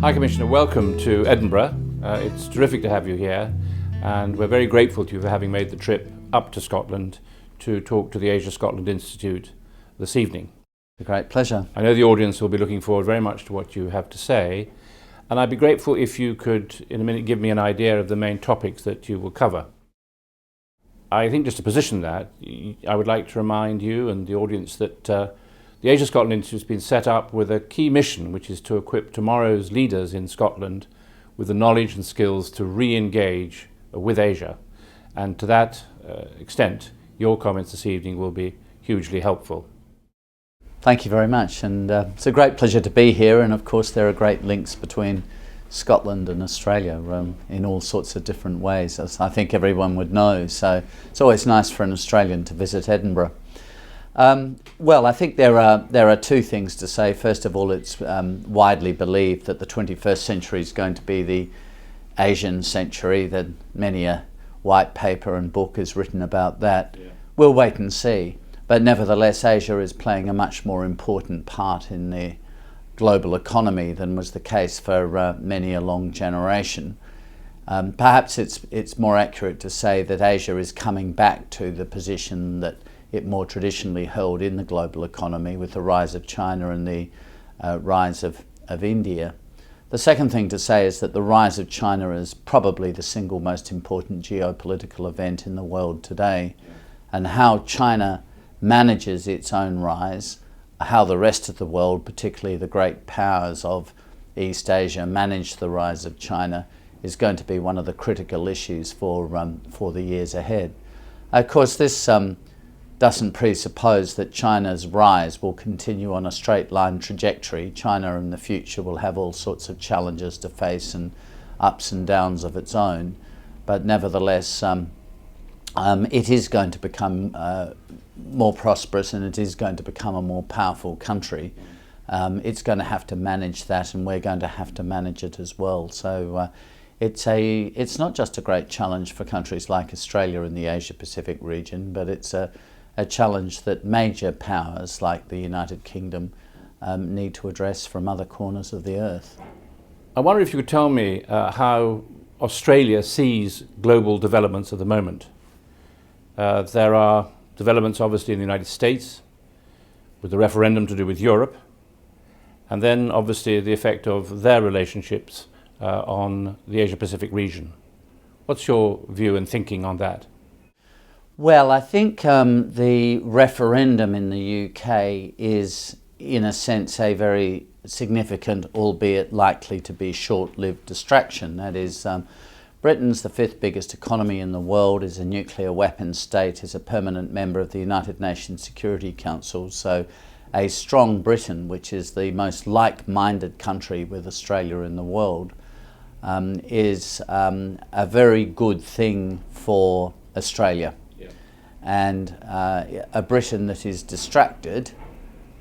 Hi Commissioner, welcome to Edinburgh. It's terrific to have you here, and we're very grateful to you for having made the trip up to Scotland to talk to the Asia Scotland Institute this evening. A great pleasure. I know the audience will be looking forward very much to what you have to say, and I'd be grateful if you could in a minute give me an idea of the main topics that you will cover. I think just to position that, I would like to remind you and the audience that the Asia Scotland Institute has been set up with a key mission, which is to equip tomorrow's leaders in Scotland with the knowledge and skills to re-engage with Asia. And to that extent, your comments this evening will be hugely helpful. Thank you very much, and it's a great pleasure to be here, and of course there are great links between Scotland and Australia in all sorts of different ways, as I think everyone would know, so it's always nice for an Australian to visit Edinburgh. Well, I think there are two things to say. First of all, it's widely believed that the 21st century is going to be the Asian century, that many a white paper and book is written about that. Yeah. We'll wait and see. But nevertheless, Asia is playing a much more important part in the global economy than was the case for many a long generation. Perhaps it's more accurate to say that Asia is coming back to the position that it more traditionally held in the global economy with the rise of China and the rise of India. The second thing to say is that the rise of China is probably the single most important geopolitical event in the world today, and how China manages its own rise, how the rest of the world, particularly the great powers of East Asia, manage the rise of China is going to be one of the critical issues for the years ahead. Of course, this doesn't presuppose that China's rise will continue on a straight line trajectory. China in the future will have all sorts of challenges to face and ups and downs of its own, but nevertheless it is going to become more prosperous, and it is going to become a more powerful country. It's going to have to manage that, and we're going to have to manage it as well. So it's not just a great challenge for countries like Australia in the Asia Pacific region, but it's a challenge that major powers like the United Kingdom need to address from other corners of the earth. I wonder if you could tell me how Australia sees global developments at the moment. There are developments obviously in the United States with the referendum to do with Europe, and then obviously the effect of their relationships on the Asia Pacific region. What's your view and thinking on that? Well, I think the referendum in the UK is, in a sense, a very significant, albeit likely to be short-lived distraction. That is, Britain's the fifth biggest economy in the world, is a nuclear weapons state, is a permanent member of the United Nations Security Council. So a strong Britain, which is the most like-minded country with Australia in the world, is a very good thing for Australia. And a Britain that is distracted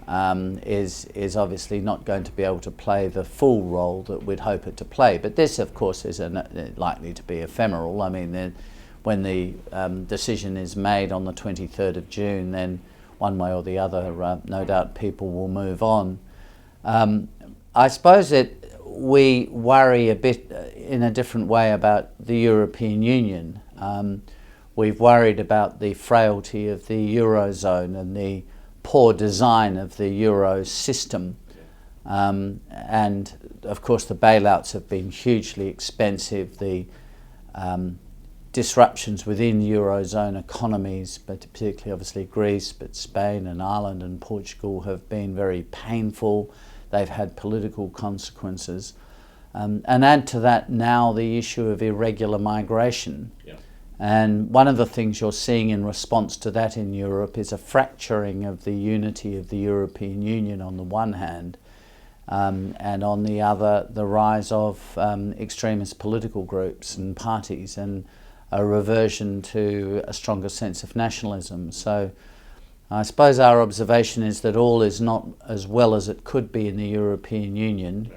is obviously not going to be able to play the full role that we'd hope it to play. But this, of course, is likely to be ephemeral. I mean, when the decision is made on the 23rd of June, then one way or the other, no doubt people will move on. I suppose we worry a bit in a different way about the European Union. We've worried about the frailty of the Eurozone and the poor design of the Euro system. And of course the bailouts have been hugely expensive. The disruptions within Eurozone economies, but particularly obviously Greece, but Spain and Ireland and Portugal have been very painful. They've had political consequences. And add to that now the issue of irregular migration. Yeah. And one of the things you're seeing in response to that in Europe is a fracturing of the unity of the European Union on the one hand, and on the other the rise of extremist political groups and parties, and a reversion to a stronger sense of nationalism. So I suppose our observation is that all is not as well as it could be in the European Union.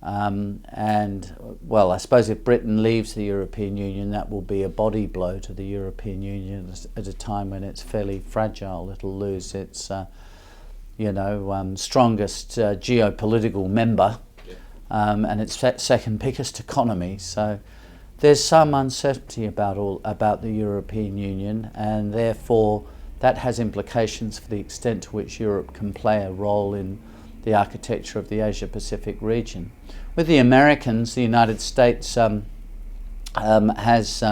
And well, I suppose if Britain leaves the European Union, that will be a body blow to the European Union at a time when it's fairly fragile. It'll lose its strongest geopolitical member and it's second biggest economy. So there's some uncertainty about the European Union, and therefore that has implications for the extent to which Europe can play a role in the architecture of the Asia-Pacific region. With the Americans, the United States has,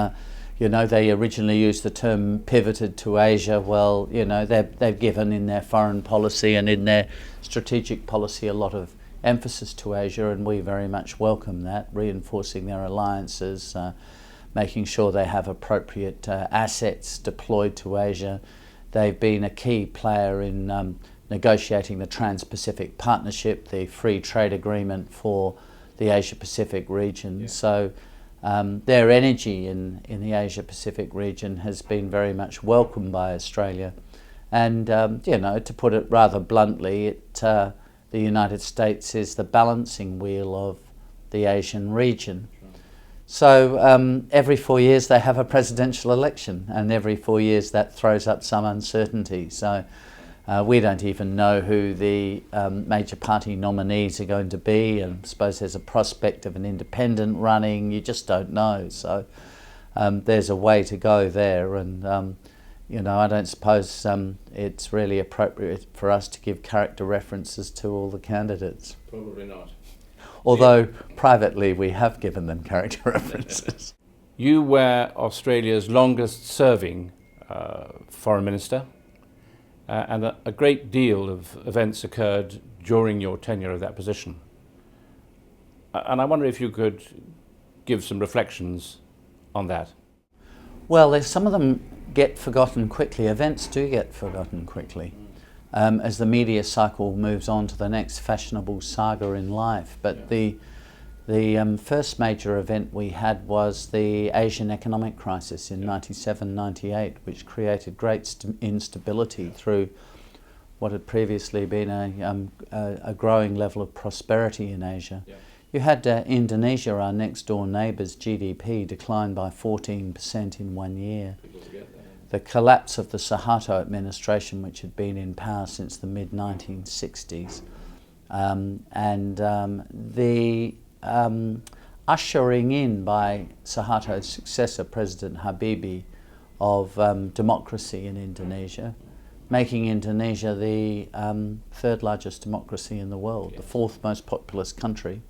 they originally used the term pivoted to Asia. Well, they've given in their foreign policy and in their strategic policy a lot of emphasis to Asia, and we very much welcome that, reinforcing their alliances, making sure they have appropriate assets deployed to Asia. They've been a key player in negotiating the Trans-Pacific Partnership, the free trade agreement for the Asia-Pacific region. Yeah. So their energy in the Asia-Pacific region has been very much welcomed by Australia. And, to put it rather bluntly, the United States is the balancing wheel of the Asian region. So every 4 years they have a presidential election, and every 4 years that throws up some uncertainty. So we don't even know who the major party nominees are going to be, and I suppose there's a prospect of an independent running. You just don't know. So there's a way to go there, and I don't suppose it's really appropriate for us to give character references to all the candidates. Probably not. Although privately we have given them character references. You were Australia's longest serving foreign minister, and a great deal of events occurred during your tenure of that position. And I wonder if you could give some reflections on that. Well, some of them get forgotten quickly. Events do get forgotten quickly as the media cycle moves on to the next fashionable saga in life. But the first major event we had was the Asian economic crisis in 97-98, which created great instability through what had previously been a growing level of prosperity in Asia. Yeah. You had Indonesia, our next door neighbour's GDP declined by 14% in 1 year. The collapse of the Suharto administration, which had been in power since the mid-1960s, and the ushering in by Suharto's successor, President Habibie, of democracy in Indonesia, making Indonesia the third largest democracy in the world, the fourth most populous country.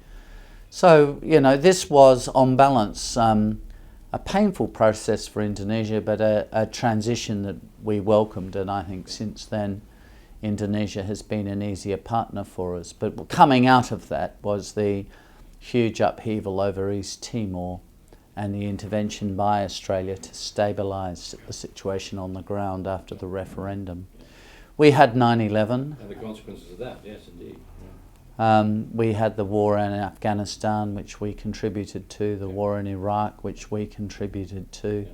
So, this was, on balance, a painful process for Indonesia, but a transition that we welcomed, and I think since then Indonesia has been an easier partner for us. But coming out of that was the huge upheaval over East Timor and the intervention by Australia to stabilise the situation on the ground after the referendum. We had 9/11. And the consequences of that, yes, indeed. We had the war in Afghanistan, which we contributed to, the war in Iraq, which we contributed to.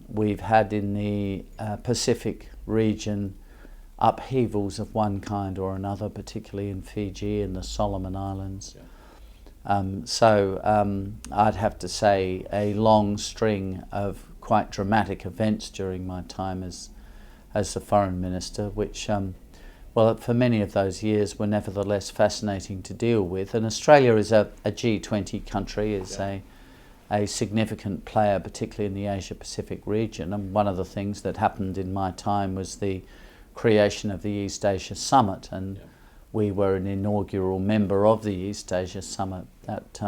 We've had in the Pacific region upheavals of one kind or another, particularly in Fiji and the Solomon Islands. I'd have to say a long string of quite dramatic events during my time as the foreign minister, which for many of those years were nevertheless fascinating to deal with. And Australia is a G20 country, is a significant player, particularly in the Asia-Pacific region. And one of the things that happened in my time was the creation of the East Asia Summit, and we were an inaugural member of the East Asia Summit. That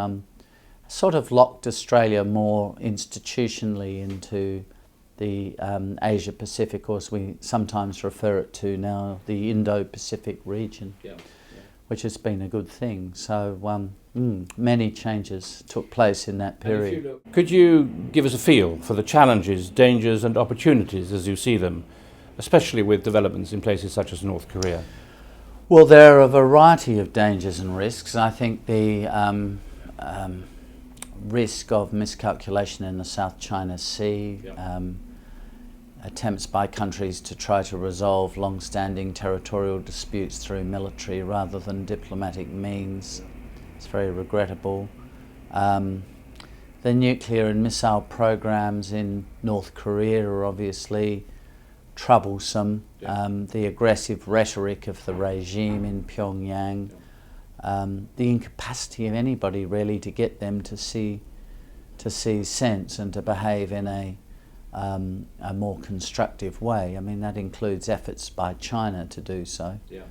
sort of locked Australia more institutionally into the Asia-Pacific, or as we sometimes refer it to now, the Indo-Pacific region, which has been a good thing. So many changes took place in that period. Could you give us a feel for the challenges, dangers and opportunities as you see them, especially with developments in places such as North Korea? Well, there are a variety of dangers and risks. I think the risk of miscalculation in the South China Sea, attempts by countries to try to resolve long-standing territorial disputes through military rather than diplomatic means. It's very regrettable. The nuclear and missile programs in North Korea are obviously troublesome. The aggressive rhetoric of the regime in Pyongyang, the incapacity of anybody really to get them to see sense and to behave in a more constructive way. I mean, that includes efforts by China to do so. Yeah.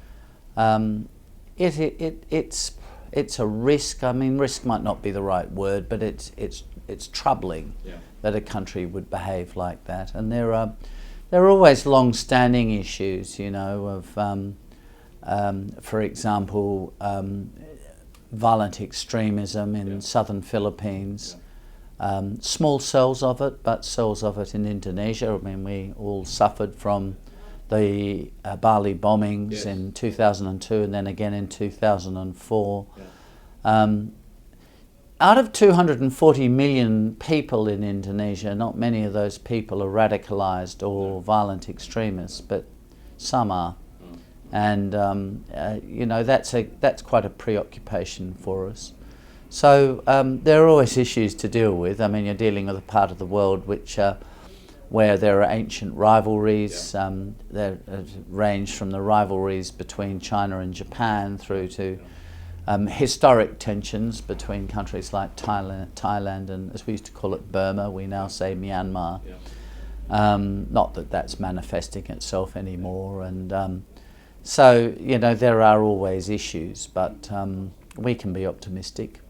It's a risk. I mean, risk might not be the right word, but it's troubling, yeah, that a country would behave like that. And there are always long-standing issues, you know, of for example, violent extremism in southern Philippines. Small cells of it, but cells of it in Indonesia. I mean, we all suffered from the Bali bombings, yes, in 2002 and then again in 2004. Yeah. Out of 240 million people in Indonesia, not many of those people are radicalized or violent extremists, but some are. And you know, that's quite a preoccupation for us. So there are always issues to deal with. I mean, you're dealing with a part of the world where there are ancient rivalries. Yeah. That range from the rivalries between China and Japan through to historic tensions between countries like Thailand and, as we used to call it, Burma. We now say Myanmar. Yeah. Not that that's manifesting itself anymore. And so, you know, there are always issues, but we can be optimistic.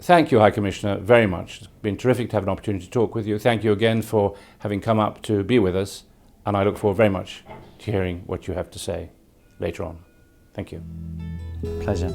Thank you, High Commissioner, very much. It's been terrific to have an opportunity to talk with you. Thank you again for having come up to be with us, and I look forward very much to hearing what you have to say later on. Thank you. Pleasure.